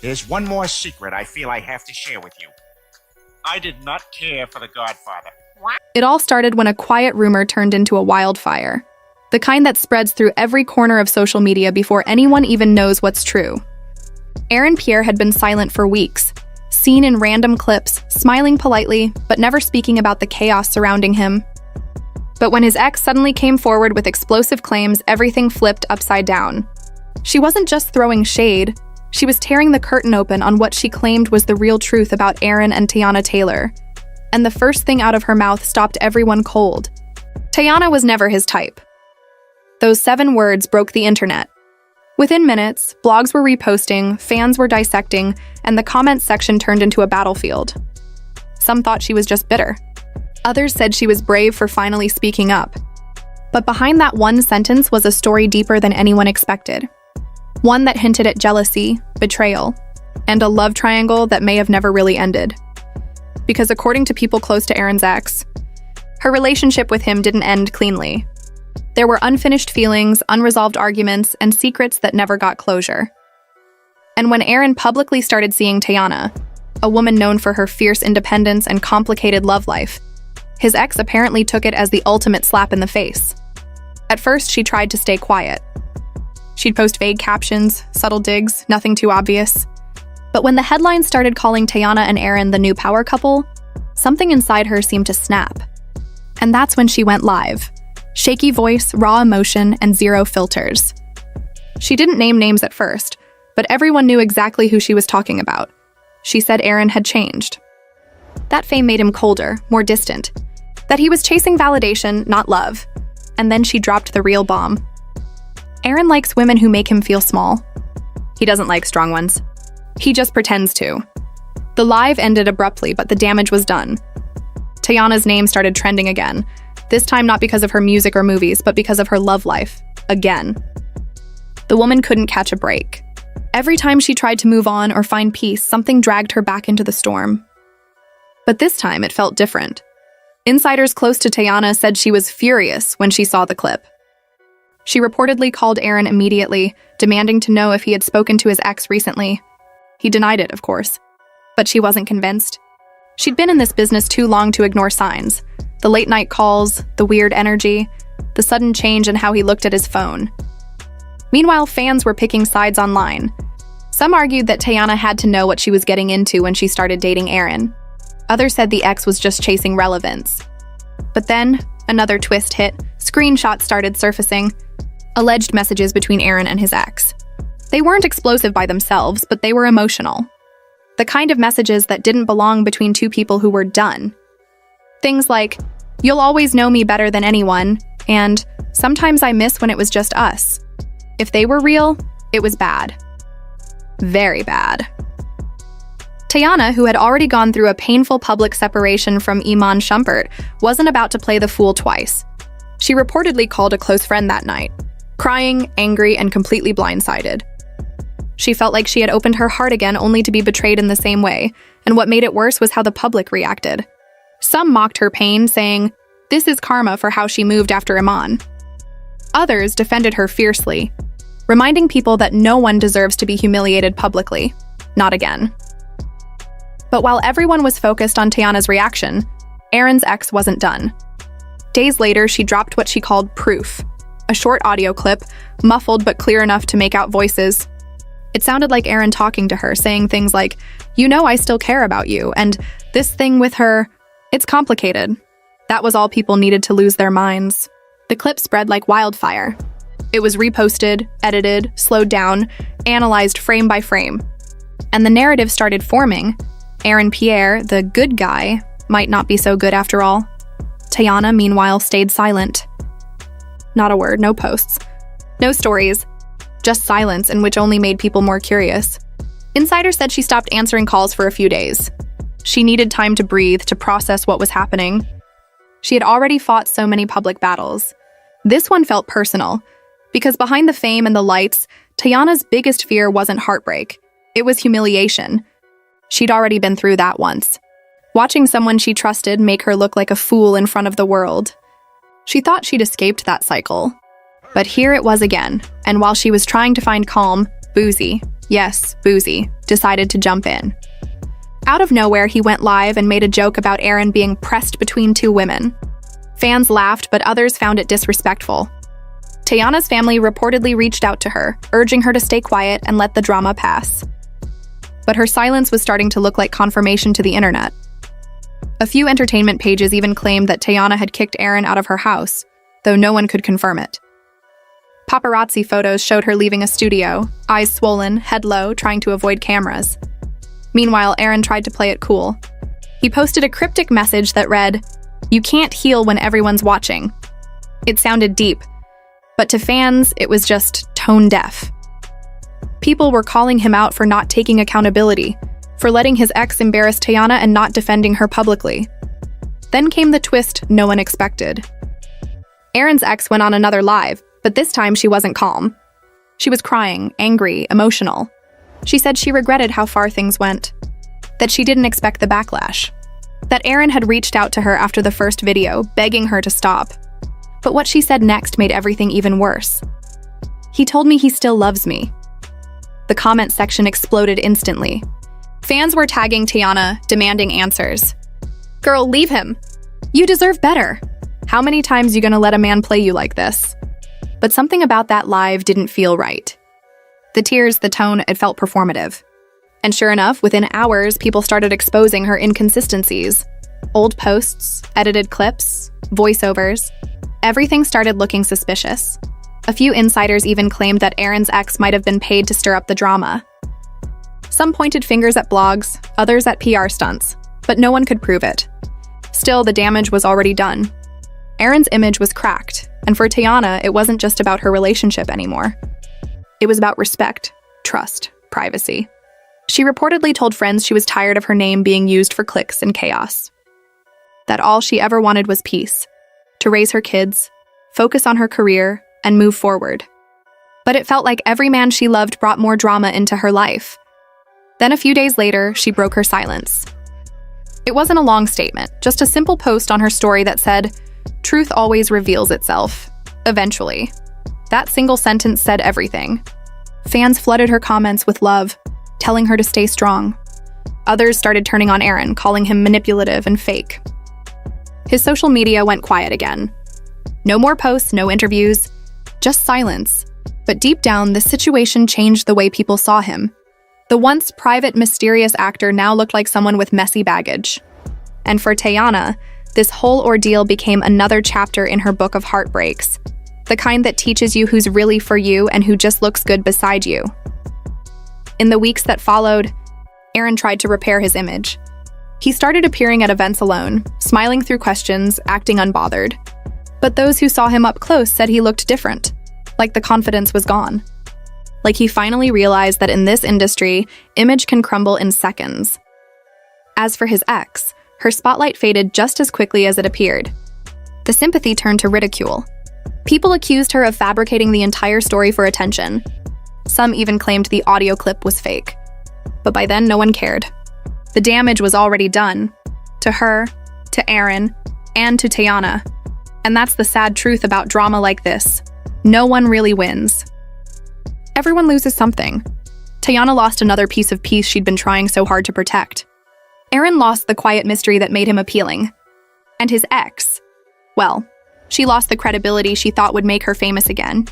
There's one more secret I feel I have to share with you. I did not care for The Godfather. It all started when a quiet rumor turned into a wildfire. The kind that spreads through every corner of social media before anyone even knows what's true. Aaron Pierre had been silent for weeks, seen in random clips, smiling politely, but never speaking about the chaos surrounding him. But when his ex suddenly came forward with explosive claims, everything flipped upside down. She wasn't just throwing shade, she was tearing the curtain open on what she claimed was the real truth about Aaron and Teyana Taylor. And the first thing out of her mouth stopped everyone cold. Teyana was never his type. Those 7 words broke the internet. Within minutes, blogs were reposting, fans were dissecting, and the comments section turned into a battlefield. Some thought she was just bitter. Others said she was brave for finally speaking up. But behind that one sentence was a story deeper than anyone expected. One that hinted at jealousy, betrayal, and a love triangle that may have never really ended. Because according to people close to Aaron's ex, her relationship with him didn't end cleanly. There were unfinished feelings, unresolved arguments, and secrets that never got closure. And when Aaron publicly started seeing Teyana, a woman known for her fierce independence and complicated love life, his ex apparently took it as the ultimate slap in the face. At first, she tried to stay quiet. She'd post vague captions, subtle digs, nothing too obvious. But when the headlines started calling Teyana and Aaron the new power couple, something inside her seemed to snap. And that's when she went live. Shaky voice, raw emotion, and zero filters. She didn't name names at first, but everyone knew exactly who she was talking about. She said Aaron had changed. That fame made him colder, more distant. That he was chasing validation, not love. And then she dropped the real bomb. Aaron likes women who make him feel small. He doesn't like strong ones. He just pretends to. The live ended abruptly, but the damage was done. Teyana's name started trending again. This time not because of her music or movies, but because of her love life. Again. The woman couldn't catch a break. Every time she tried to move on or find peace, something dragged her back into the storm. But this time it felt different. Insiders close to Teyana said she was furious when she saw the clip. She reportedly called Aaron immediately, demanding to know if he had spoken to his ex recently. He denied it, of course. But she wasn't convinced. She'd been in this business too long to ignore signs. The late-night calls, the weird energy, the sudden change in how he looked at his phone. Meanwhile, fans were picking sides online. Some argued that Teyana had to know what she was getting into when she started dating Aaron. Others said the ex was just chasing relevance. But then, another twist hit. Screenshots started surfacing. Alleged messages between Aaron and his ex. They weren't explosive by themselves, but they were emotional. The kind of messages that didn't belong between two people who were done. Things like, "You'll always know me better than anyone," and "Sometimes I miss when it was just us." If they were real, it was bad. Very bad. Teyana, who had already gone through a painful public separation from Iman Shumpert, wasn't about to play the fool twice. She reportedly called a close friend that night, crying, angry, and completely blindsided. She felt like she had opened her heart again only to be betrayed in the same way, and what made it worse was how the public reacted. Some mocked her pain, saying, "This is karma for how she moved after Iman." Others defended her fiercely, reminding people that no one deserves to be humiliated publicly. Not again. But while everyone was focused on Teyana's reaction, Aaron's ex wasn't done. Days later, she dropped what she called proof, a short audio clip, muffled but clear enough to make out voices. It sounded like Aaron talking to her, saying things like, "You know I still care about you," and "This thing with her, it's complicated." That was all people needed to lose their minds. The clip spread like wildfire. It was reposted, edited, slowed down, analyzed frame by frame. And the narrative started forming. Aaron Pierre, the good guy, might not be so good after all. Teyana, meanwhile, stayed silent. Not a word, no posts. No stories. Just silence, in which only made people more curious. Insiders said she stopped answering calls for a few days. She needed time to breathe, to process what was happening. She had already fought so many public battles. This one felt personal, because behind the fame and the lights, Teyana's biggest fear wasn't heartbreak. It was humiliation. She'd already been through that once. Watching someone she trusted make her look like a fool in front of the world. She thought she'd escaped that cycle. But here it was again, and while she was trying to find calm, Boozy, yes, Boozy, decided to jump in. Out of nowhere, he went live and made a joke about Aaron being pressed between two women. Fans laughed, but others found it disrespectful. Teyana's family reportedly reached out to her, urging her to stay quiet and let the drama pass. But her silence was starting to look like confirmation to the internet. A few entertainment pages even claimed that Teyana had kicked Aaron out of her house, though no one could confirm it. Paparazzi photos showed her leaving a studio, eyes swollen, head low, trying to avoid cameras. Meanwhile, Aaron tried to play it cool. He posted a cryptic message that read, "You can't heal when everyone's watching." It sounded deep, but to fans, it was just tone deaf. People were calling him out for not taking accountability, for letting his ex embarrass Teyana and not defending her publicly. Then came the twist no one expected. Aaron's ex went on another live, but this time she wasn't calm. She was crying, angry, emotional. She said she regretted how far things went, that she didn't expect the backlash, that Aaron had reached out to her after the first video, begging her to stop. But what she said next made everything even worse. "He told me he still loves me." The comment section exploded instantly. Fans were tagging Teyana, demanding answers. "Girl, leave him. You deserve better. How many times you gonna let a man play you like this?" But something about that live didn't feel right. The tears, the tone, it felt performative. And sure enough, within hours, people started exposing her inconsistencies. Old posts, edited clips, voiceovers. Everything started looking suspicious. A few insiders even claimed that Aaron's ex might have been paid to stir up the drama. Some pointed fingers at blogs, others at PR stunts, but no one could prove it. Still, the damage was already done. Aaron's image was cracked, and for Teyana, it wasn't just about her relationship anymore. It was about respect, trust, privacy. She reportedly told friends she was tired of her name being used for clicks and chaos. That all she ever wanted was peace, to raise her kids, focus on her career, and move forward. But it felt like every man she loved brought more drama into her life. Then a few days later, she broke her silence. It wasn't a long statement, just a simple post on her story that said, "Truth always reveals itself. Eventually." That single sentence said everything. Fans flooded her comments with love, telling her to stay strong. Others started turning on Aaron, calling him manipulative and fake. His social media went quiet again. No more posts, no interviews, just silence. But deep down, this situation changed the way people saw him. The once private, mysterious actor now looked like someone with messy baggage. And for Teyana, this whole ordeal became another chapter in her book of heartbreaks, the kind that teaches you who's really for you and who just looks good beside you. In the weeks that followed, Aaron tried to repair his image. He started appearing at events alone, smiling through questions, acting unbothered. But those who saw him up close said he looked different, like the confidence was gone. Like he finally realized that in this industry, image can crumble in seconds. As for his ex, her spotlight faded just as quickly as it appeared. The sympathy turned to ridicule. People accused her of fabricating the entire story for attention. Some even claimed the audio clip was fake. But by then, no one cared. The damage was already done. To her, to Aaron, and to Teyana. And that's the sad truth about drama like this. No one really wins. Everyone loses something. Teyana lost another piece of peace she'd been trying so hard to protect. Aaron lost the quiet mystery that made him appealing. And his ex, well, she lost the credibility she thought would make her famous again.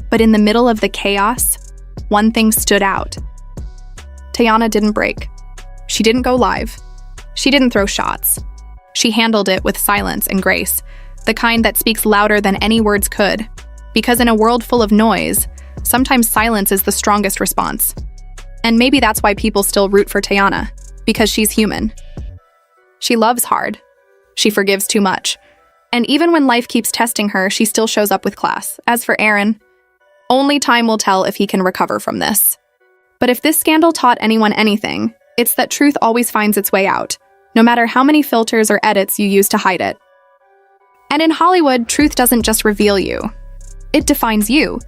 But in the middle of the chaos, one thing stood out. Teyana didn't break. She didn't go live. She didn't throw shots. She handled it with silence and grace, the kind that speaks louder than any words could. Because in a world full of noise, sometimes silence is the strongest response. And maybe that's why people still root for Teyana, because she's human. She loves hard. She forgives too much. And even when life keeps testing her, she still shows up with class. As for Aaron, only time will tell if he can recover from this. But if this scandal taught anyone anything, it's that truth always finds its way out, no matter how many filters or edits you use to hide it. And in Hollywood, truth doesn't just reveal you. It defines you.